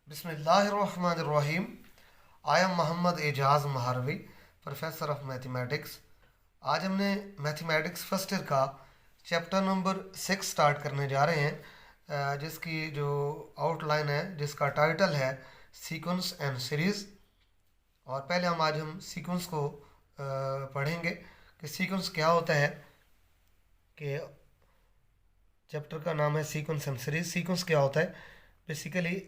बिस्मिल्लाहिर्रहमानिर्रहीम। I am Mohammad Ejaz Maharvi, professor of mathematics. आज हमने मैथमेटिक्स फर्स्ट ईयर का चैप्टर नंबर 6 स्टार्ट करने जा रहे हैं, जिसकी जो आउटलाइन है, जिसका टाइटल है सीक्वेंस एंड सीरीज़। और पहले हम सीक्वेंस को पढ़ेंगे कि सीक्वेंस क्या होता है। कि चैप्टर का नाम है सीक्वेंस एंड सीरीज। सीक्वेंस क्या होता है? Basically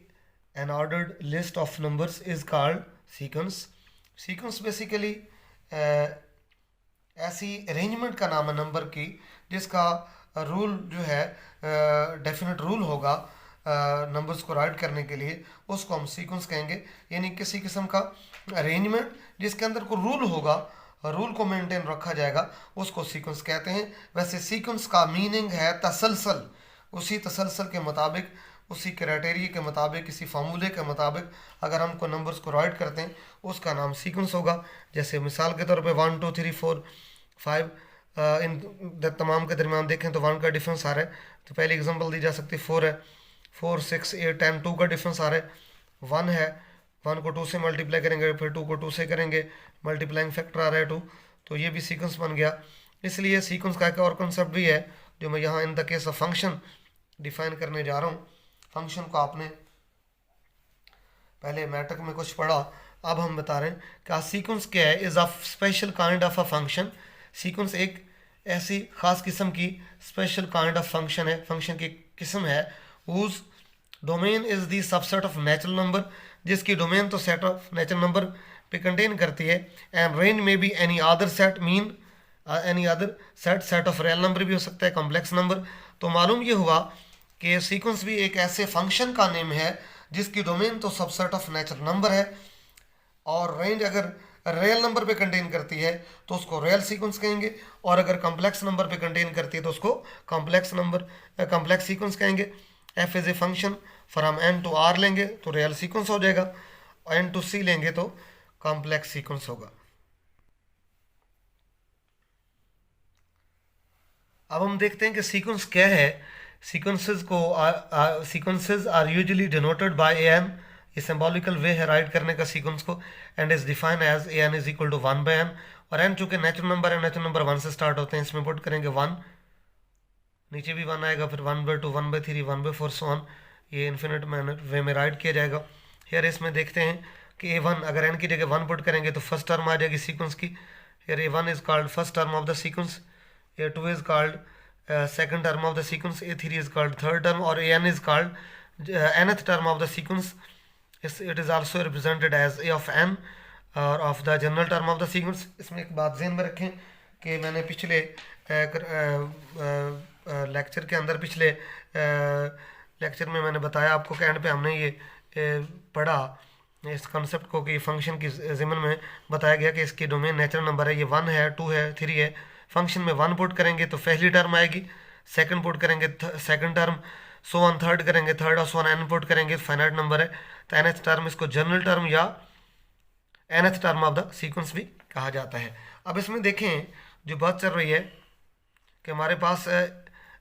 N ordered list of numbers is called sequence. Sequence basically ऐसी अरेंजमेंट का नाम है नंबर की, जिसका रूल जो है डेफिनेट रूल होगा नंबर्स को राइट करने के लिए, उसको हम सीक्वेंस कहेंगे। यानी किसी किस्म का अरेंजमेंट जिसके अंदर कोई रूल होगा, रूल को मेंटेन रखा जाएगा, उसको सीक्वेंस कहते हैं। वैसे सीक्वेंस का मीनिंग है तसलसल। उसी तसलसल के मुताबिक, उसी क्राइटेरिया के मुताबिक, किसी फार्मूले के मुताबिक अगर हम कोई नंबर्स को राइट करते हैं, उसका नाम सीक्वेंस होगा। जैसे मिसाल के तौर पे 1 2 3 4 5, इन तमाम के दरमियान देखें तो 1 का डिफरेंस आ रहा है, तो पहली एग्जांपल दी जा सकती है 4 है। 4 6 8 10, 2 का डिफरेंस आ रहा है। 1 है, 1 को 2 से मल्टीप्लाई करेंगे, फिर 2 को 2 से करेंगे, मल्टीप्लाइंग फैक्टर आ रहा है 2, तो ये भी सीक्वेंस बन गया। इसलिए सीक्वेंस का एक और कॉन्सेप्ट भी है जो मैं यहाँ in the case of function define करने जा रहा हूँ। फंक्शन को आपने पहले मैट्रिक में कुछ पढ़ा, अब हम बता रहे हैं कि सीक्वेंस क्या है। Is a special kind of a function. Sequence एक ऐसी खास किस्म की स्पेशल काइंड ऑफ फंक्शन है, फंक्शन की किस्म है। Whose domain is the subset of natural number, जिसकी डोमेन तो सेट ऑफ नेचुरल नंबर पे कंटेन करती है। एंड रेंज में भी any other set, mean any other set, set of real number भी हो सकता है, कॉम्प्लेक्स नंबर। तो मालूम ये हुआ कि सीक्वेंस भी एक ऐसे फंक्शन का नेम है जिसकी डोमेन तो सबसेट ऑफ नेचुरल नंबर है, और रेंज अगर रियल नंबर पे कंटेन करती है तो उसको रियल सीक्वेंस कहेंगे, और अगर कॉम्प्लेक्स नंबर पे कंटेन करती है तो उसको कॉम्प्लेक्स नंबर कॉम्प्लेक्स सीक्वेंस कहेंगे। F is a function from N to R लेंगे तो रियल सीक्वेंस हो जाएगा, एन टू सी लेंगे तो कॉम्प्लेक्स सीक्वेंस होगा। अब हम देखते हैं कि सीक्वेंस क्या है। Sequences are usually denoted by A N. ये सिंबॉलिकल वे है राइट करने का सीक्वेंस को, and is defined as A N is equal to 1 by N. और एन चूंकि नेचुरल नंबर है, नेचुरल नंबर 1 से स्टार्ट होते हैं, इसमें पुट करेंगे 1, नीचे भी 1 आएगा, फिर 1 by 2 1 by 3 1 by 4 so on. ये इन्फिनिट वे में राइट किया जाएगा। हेयर इसमें देखते हैं कि A1 अगर n की जगह 1 पुट करेंगे तो फर्स्ट टर्म आ जाएगी सीक्वेंस की। Here A1 is called first term of the sequence, A2 is called second term of the sequence, A3 is called third term, or An is called nth term of the sequence. It is also represented as A of n or of the general term of the sequence. इसमें एक बात ध्यान में रखें कि मैंने पिछले lecture के अंदर, पिछले लेक्चर में मैंने बताया आपको कि एंड पे हमने ये पढ़ा इस कॉन्सेप्ट को कि फंक्शन की ज़िमन में बताया गया कि इसकी डोमेन नेचुरल नंबर है। ये 1 है, 2 है, 3 है। फंक्शन में 1 पुट करेंगे तो पहली टर्म आएगी, सेकंड पुट करेंगे second term, so on third करेंगे थर्ड, और सो ऑन एन पुट करेंगे, फाइनाइट नंबर है तो एनथ टर्म, इसको जनरल टर्म या nth term of the sequence भी कहा जाता है। अब इसमें देखें जो बात चल रही है कि हमारे पास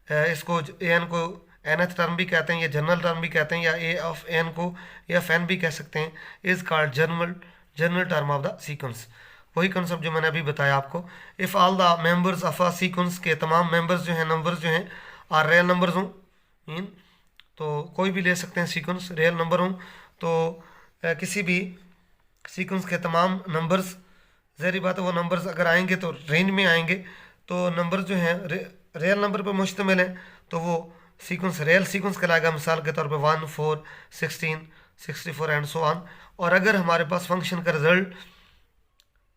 इसको ए एन को एनथ टर्म भी कहते हैं, या जनरल टर्म भी कहते हैं, या ए ऑफ एन को ए ऑफ एन भी कह सकते हैं, is called general term of the sequence. वही कंसेप्ट जो मैंने अभी बताया आपको। If all the members of a sequence के तमाम मेंबर्स जो हैं, नंबर्स जो हैं, आर रियल नंबर्स हों, मीन तो कोई भी ले सकते हैं सीक्वेंस, रियल नंबर हों, तो किसी भी सीक्वेंस के तमाम नंबर्स, ज़ाहिर बात है वो नंबर्स अगर आएंगे तो रेंज में आएंगे, तो नंबर्स जो हैं रियल नंबर पर मुश्तमिल हैं, तो वो सीक्वेंस रियल सीक्वेंस कहलाएगा। मिसाल के तौर पे 1 4 16 64 एंड सो ऑन। और अगर हमारे पास फंक्शन का रिजल्ट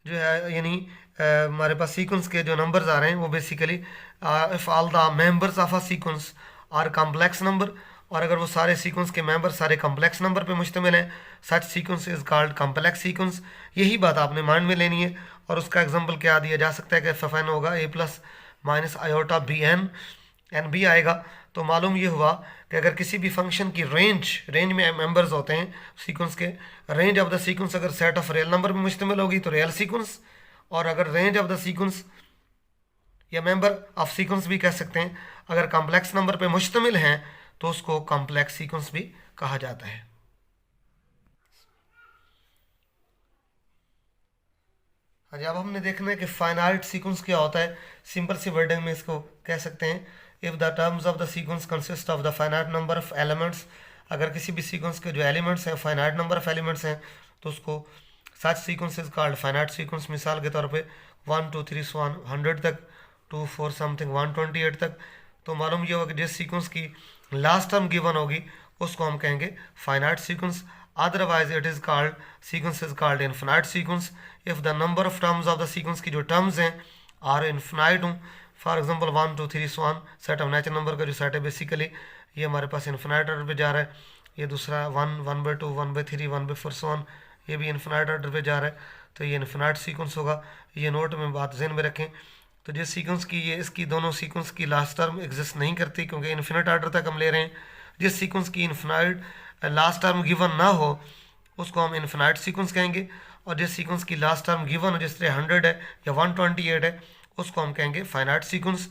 जो है, यानी हमारे पास सीक्वेंस के जो नंबर्स आ रहे हैं वो basically if all the members of a sequence are complex number, और अगर वो सारे सीक्वेंस के मेंबर सारे कॉम्प्लेक्स नंबर पे मुश्तमिल हैं, such sequence is called complex sequence. यही बात आपने माइंड में लेनी है। और उसका एग्जांपल क्या दिया जा सकता है कि एफ एन होगा a plus minus iota b n, n b आएगा। तो मालूम ये हुआ कि अगर किसी भी फंक्शन की रेंज में मेंबर्स होते हैं सीक्वेंस के, रेंज ऑफ द सीक्वेंस अगर सेट ऑफ रियल नंबर पर मुश्तमिल होगी तो रियल सीक्वेंस, और अगर रेंज ऑफ द सीक्वेंस या मेंबर ऑफ सीक्वेंस भी कह सकते हैं, अगर कॉम्प्लेक्स नंबर पे मुश्तमिल हैं तो उसको कॉम्प्लेक्स सीक्वेंस भी कहा जाता है। हाँ जी, अब हमने देखना है कि फाइनाइट सीक्वेंस क्या होता है। सिंपल सी वर्डिंग में इसको कह सकते हैं, if the terms of the sequence consist of the finite number of elements, अगर किसी भी सीक्वेंस के जो एलिमेंट्स हैं फाइनाइट नंबर ऑफ एलिमेंट्स हैं तो उसको such sequence is called finite sequence. मिसाल के तौर पे 1 2 3 सो 100 तक, 2 4 समथिंग 128 तक। तो मालूम ये होगा कि जिस सीक्वेंस की लास्ट टर्म गिवन होगी उसको हम कहेंगे finite sequence. Otherwise it is called sequence is called infinite sequence if the number of terms of the sequence की जो टर्म्स हैं आर इनफिनाइट हूँ। For example 1 2 3 so 1 set of natural number का जो सेट है बेसिकली ये हमारे पास infinite order पे जा रहा है। ये दूसरा 1 1/2 1/3 1/4 सो 1 ये भी इनफिनाइट ऑर्डर पे जा रहा है, तो ये इनफिनाइट सीक्वेंस होगा। ये नोट में बात ज़हन में रखें। तो जिस सीक्वेंस की ये इसकी दोनों सीक्वेंस की लास्ट टर्म एग्जिस्ट नहीं करती क्योंकि इन्फिनिट ऑर्डर तक हम ले रहे हैं। जिस सीक्वेंस की इन्फिनाइट लास्ट टर्म गिवन ना हो उसको हम इन्फिनाइट सीक्वेंस कहेंगे, और जिस सीक्वेंस की लास्ट टर्म गिवन हो जिस तरह 100 है या 128 है उसको हम कहेंगे फाइनाइट सीक्वेंस।